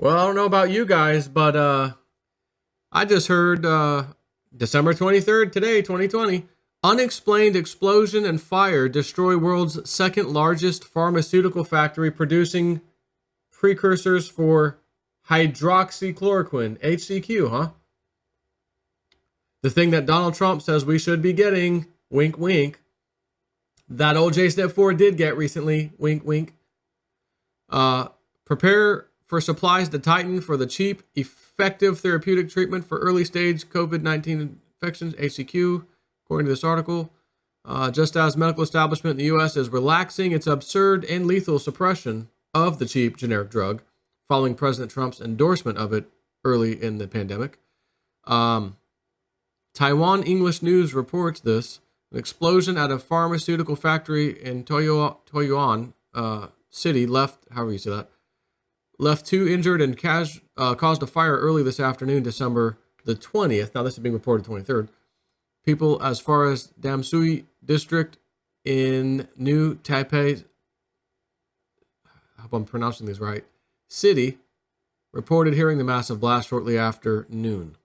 Well, I don't know about you guys, but I just heard December 23rd, today, 2020, unexplained explosion and fire destroy world's second largest pharmaceutical factory producing precursors for hydroxychloroquine, HCQ, huh? The thing that Donald Trump says we should be getting, wink, wink, that OJ Step 4 did get recently, wink, wink. Prepare for supplies to tighten for the cheap, effective therapeutic treatment for early stage COVID-19 infections, HCQ, according to this article. Just as medical establishment in the U.S. is relaxing its absurd and lethal suppression of the cheap generic drug, following President Trump's endorsement of it early in the pandemic. Taiwan English News reports this. An explosion at a pharmaceutical factory in Taoyuan City left two injured and caused a fire early this afternoon, December the 20th. Now, this is being reported 23rd. People as far as Damsui district in New Taipei, I hope I'm pronouncing these right, city, reported hearing the massive blast shortly after noon.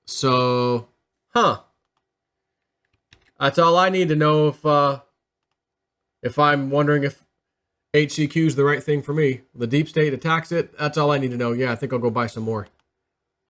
So, that's all I need to know if I'm wondering if HCQ is the right thing for me. The deep state attacks it. That's all I need to know. Yeah, I think I'll go buy some more.